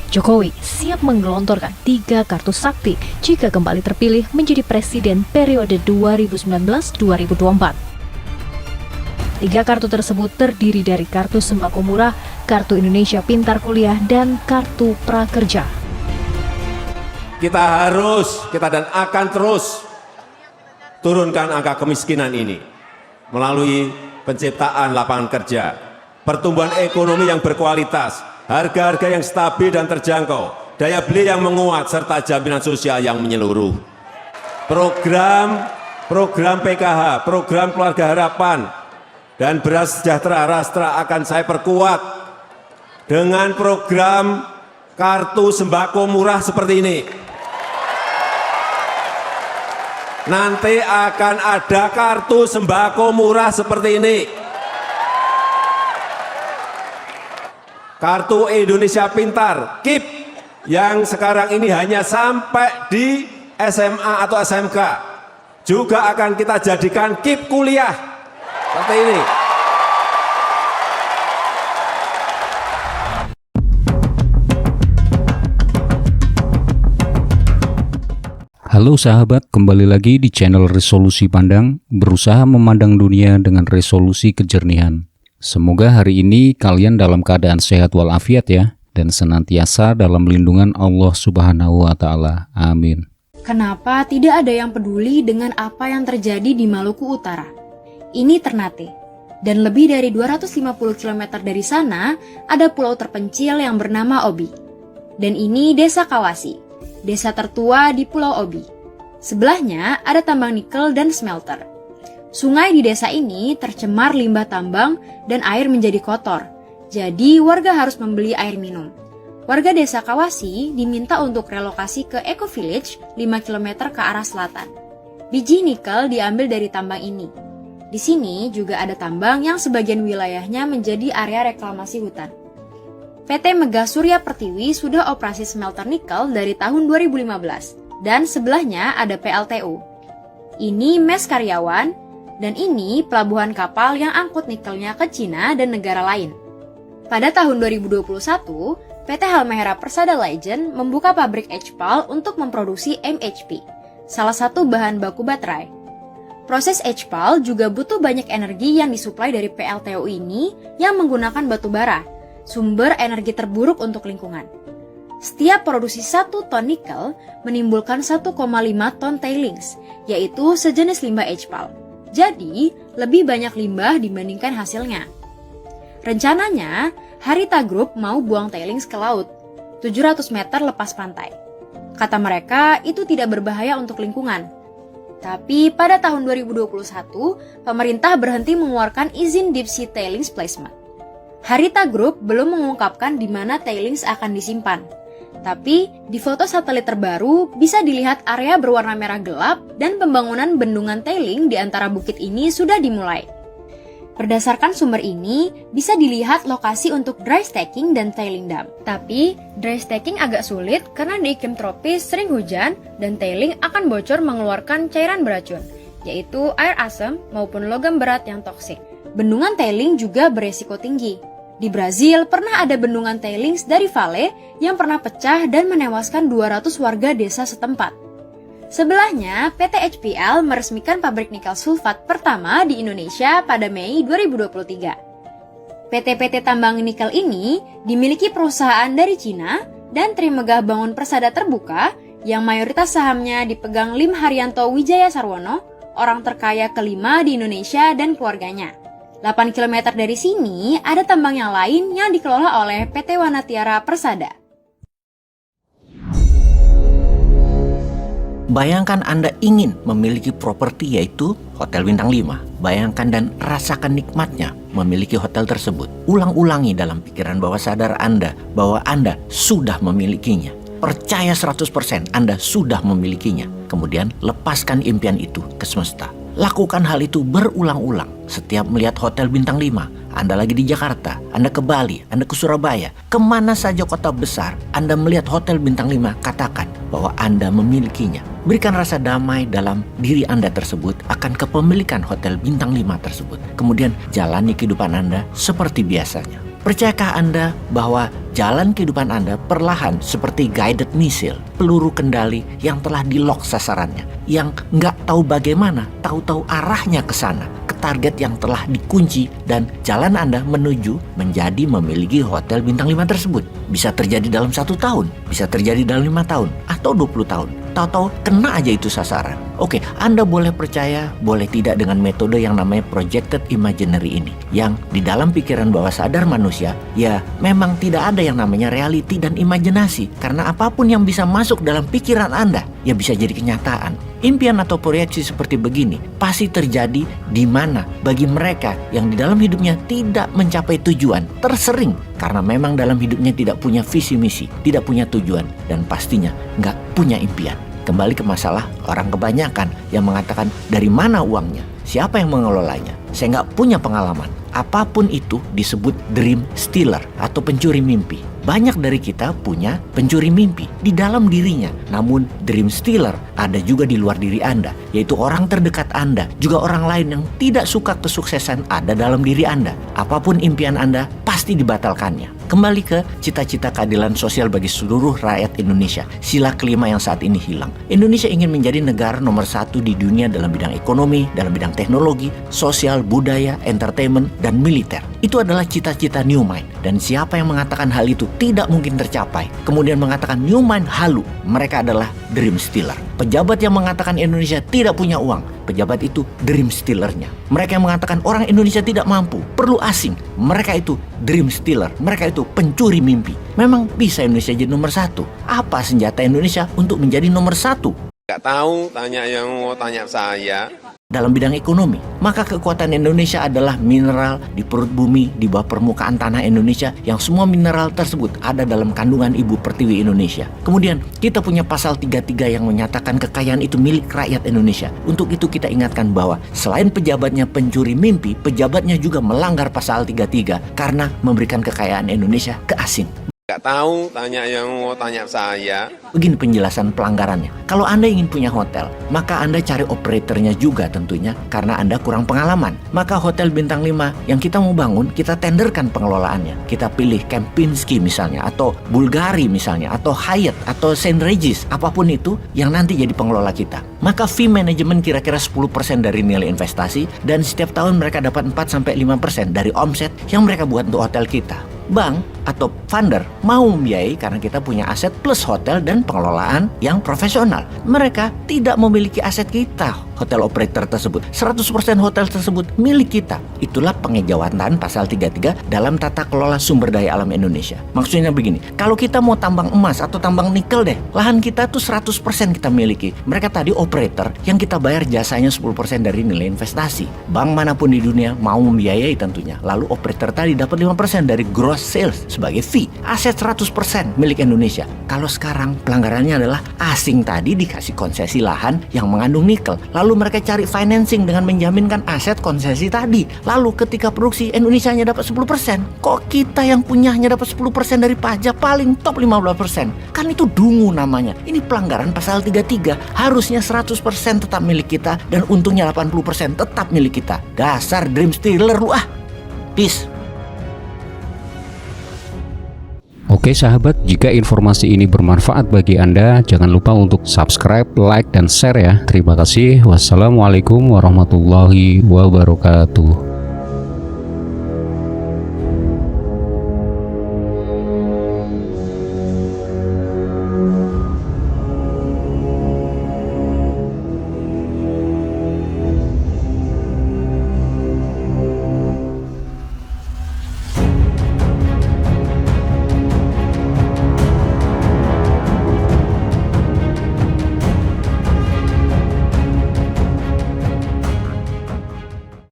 Jokowi siap menggelontorkan 3 kartu sakti jika kembali terpilih menjadi presiden periode 2019-2024. 3 kartu tersebut terdiri dari kartu sembako murah, kartu Indonesia Pintar Kuliah, dan kartu prakerja. Kita dan akan terus turunkan angka kemiskinan ini melalui penciptaan lapangan kerja, pertumbuhan ekonomi yang berkualitas, harga-harga yang stabil dan terjangkau, daya beli yang menguat, serta jaminan sosial yang menyeluruh. Program PKH, program Keluarga Harapan, dan Beras Sejahtera Rastra akan saya perkuat dengan program kartu sembako murah seperti ini. Nanti akan ada kartu sembako murah seperti ini. Kartu Indonesia Pintar, KIP, yang sekarang ini hanya sampai di SMA atau SMK, juga akan kita jadikan KIP kuliah, seperti ini. Halo sahabat, kembali lagi di channel Resolusi Pandang, berusaha memandang dunia dengan resolusi kejernihan. Semoga hari ini kalian dalam keadaan sehat walafiat ya, dan senantiasa dalam lindungan Allah Subhanahu wa Ta'ala. Amin. Kenapa tidak ada yang peduli dengan apa yang terjadi di Maluku Utara? Ini Ternate, dan lebih dari 250 km dari sana ada pulau terpencil yang bernama Obi. Dan ini Desa Kawasi, desa tertua di Pulau Obi. Sebelahnya ada tambang nikel dan smelter. Sungai di desa ini tercemar limbah tambang dan air menjadi kotor. Jadi warga harus membeli air minum. Warga desa Kawasi diminta untuk relokasi ke Eco Village 5 km ke arah selatan. Biji nikel diambil dari tambang ini. Di sini juga ada tambang yang sebagian wilayahnya menjadi area reklamasi hutan. PT Megah Surya Pertiwi sudah operasi smelter nikel dari tahun 2015, dan sebelahnya ada PLTU. Ini mes karyawan, dan ini pelabuhan kapal yang angkut nikelnya ke Cina dan negara lain. Pada tahun 2021, PT Halmahera Persada Legend membuka pabrik HPAL untuk memproduksi MHP, salah satu bahan baku baterai. Proses HPAL juga butuh banyak energi yang disuplai dari PLTU ini yang menggunakan batu bara, sumber energi terburuk untuk lingkungan. Setiap produksi 1 ton nikel menimbulkan 1,5 ton tailings, yaitu sejenis limbah HPAL. Jadi, lebih banyak limbah dibandingkan hasilnya. Rencananya, Harita Group mau buang tailings ke laut, 700 meter lepas pantai. Kata mereka, itu tidak berbahaya untuk lingkungan. Tapi pada tahun 2021, pemerintah berhenti mengeluarkan izin deep sea tailings placement. Harita Group belum mengungkapkan di mana tailings akan disimpan. Tapi, di foto satelit terbaru bisa dilihat area berwarna merah gelap dan pembangunan bendungan tailing di antara bukit ini sudah dimulai. Berdasarkan sumber ini, bisa dilihat lokasi untuk dry stacking dan tailing dam. Tapi, dry stacking agak sulit karena di iklim tropis sering hujan dan tailing akan bocor mengeluarkan cairan beracun, yaitu air asam maupun logam berat yang toksik. Bendungan tailing juga beresiko tinggi. Di Brazil pernah ada bendungan tailings dari Vale yang pernah pecah dan menewaskan 200 warga desa setempat. Sebelahnya, PT HPL meresmikan pabrik nikel sulfat pertama di Indonesia pada Mei 2023. PT-PT tambang nikel ini dimiliki perusahaan dari Cina dan Trimegah Bangun Persada Terbuka yang mayoritas sahamnya dipegang Lim Haryanto Wijaya Sarwono, orang terkaya kelima di Indonesia dan keluarganya. 8 km dari sini ada tambang yang lain yang dikelola oleh PT Wanatiara Persada. Bayangkan Anda ingin memiliki properti yaitu Hotel Bintang 5. Bayangkan dan rasakan nikmatnya memiliki hotel tersebut. Ulang-ulangi dalam pikiran bawah sadar Anda bahwa Anda sudah memilikinya. Percaya 100% Anda sudah memilikinya. Kemudian lepaskan impian itu ke semesta. Lakukan hal itu berulang-ulang. Setiap melihat Hotel Bintang 5, Anda lagi di Jakarta, Anda ke Bali, Anda ke Surabaya, kemana saja kota besar, Anda melihat Hotel Bintang 5, katakan bahwa Anda memilikinya. Berikan rasa damai dalam diri Anda tersebut akan kepemilikan Hotel Bintang 5 tersebut. Kemudian jalani kehidupan Anda seperti biasanya. Percayakah Anda bahwa jalan kehidupan Anda perlahan seperti guided missile, peluru kendali yang telah di-lock sasarannya, yang nggak tahu bagaimana, tahu-tahu arahnya ke sana, ke target yang telah dikunci, dan jalan Anda menuju menjadi memiliki hotel bintang 5 tersebut. Bisa terjadi dalam 1 tahun, bisa terjadi dalam 5 tahun, atau 20 tahun. Tahu-tahu kena aja itu sasaran. Oke, Anda boleh percaya, boleh tidak dengan metode yang namanya projected imaginary ini, yang di dalam pikiran bawah sadar manusia, ya memang tidak ada yang namanya reality dan imajinasi, karena apapun yang bisa masuk dalam pikiran Anda, ya bisa jadi kenyataan. Impian atau proyeksi seperti begini pasti terjadi di mana bagi mereka yang di dalam hidupnya tidak mencapai tujuan, tersering karena memang dalam hidupnya tidak punya visi misi, tidak punya tujuan, dan pastinya nggak punya impian. Kembali ke masalah orang kebanyakan yang mengatakan dari mana uangnya, siapa yang mengelolanya, saya nggak punya pengalaman. Apapun itu disebut dream stealer atau pencuri mimpi. Banyak dari kita punya pencuri mimpi di dalam dirinya. Namun dream stealer ada juga di luar diri Anda, yaitu orang terdekat Anda, juga orang lain yang tidak suka kesuksesan ada dalam diri Anda. Apapun impian Anda pasti dibatalkannya. Kembali ke cita-cita keadilan sosial bagi seluruh rakyat Indonesia, sila kelima yang saat ini hilang. Indonesia ingin menjadi negara nomor 1 di dunia dalam bidang ekonomi, dalam bidang teknologi, sosial, budaya, entertainment, dan militer. Itu adalah cita-cita New Mind. Dan siapa yang mengatakan hal itu tidak mungkin tercapai, kemudian mengatakan New Mind halu, mereka adalah dream stealer. Pejabat yang mengatakan Indonesia tidak punya uang, pejabat itu dream stealernya. Mereka yang mengatakan orang Indonesia tidak mampu, perlu asing, mereka itu dream stealer, mereka itu pencuri mimpi. Memang bisa Indonesia jadi nomor 1? Apa senjata Indonesia untuk menjadi nomor 1? Nggak tahu, tanya yang mau tanya saya. Dalam bidang ekonomi, maka kekuatan Indonesia adalah mineral di perut bumi, di bawah permukaan tanah Indonesia, yang semua mineral tersebut ada dalam kandungan Ibu Pertiwi Indonesia. Kemudian kita punya pasal 33 yang menyatakan kekayaan itu milik rakyat Indonesia. Untuk itu kita ingatkan bahwa selain pejabatnya pencuri mimpi, pejabatnya juga melanggar pasal 33 karena memberikan kekayaan Indonesia ke asing. Nggak tahu, tanya yang mau tanya saya. Begini penjelasan pelanggarannya. Kalau Anda ingin punya hotel, maka Anda cari operatornya juga tentunya, karena Anda kurang pengalaman. Maka hotel bintang 5 yang kita mau bangun, kita tenderkan pengelolaannya. Kita pilih Kempinski misalnya, atau Bulgari misalnya, atau Hyatt, atau St. Regis, apapun itu yang nanti jadi pengelola kita. Maka fee manajemen kira-kira 10% dari nilai investasi, dan setiap tahun mereka dapat 4-5% dari omset yang mereka buat untuk hotel kita. Bank atau funder mau membiayai karena kita punya aset plus hotel dan pengelolaan yang profesional. Mereka tidak memiliki aset kita, hotel operator tersebut. 100% hotel tersebut milik kita. Itulah pengejawatan pasal 33 dalam tata kelola sumber daya alam Indonesia. Maksudnya begini, kalau kita mau tambang emas atau tambang nikel deh, lahan kita tuh 100% kita miliki. Mereka tadi operator yang kita bayar jasanya 10% dari nilai investasi. Bank manapun di dunia mau membiayai tentunya. Lalu operator tadi dapat 5% dari gross sales sebagai fee. Aset 100% milik Indonesia. Kalau sekarang pelanggarannya adalah asing tadi dikasih konsesi lahan yang mengandung nikel. Lalu mereka cari financing dengan menjaminkan aset konsesi tadi. Lalu ketika produksi Indonesia hanya dapat 10%. Kok kita yang punya hanya dapat 10% dari pajak, paling top 15%? Kan itu dungu namanya. Ini pelanggaran pasal 33. Harusnya 100% tetap milik kita dan untungnya 80% tetap milik kita. Dasar dream stealer lu ah. Peace. Oke sahabat, jika informasi ini bermanfaat bagi Anda, jangan lupa untuk subscribe, like, dan share ya. Terima kasih. Wassalamualaikum warahmatullahi wabarakatuh.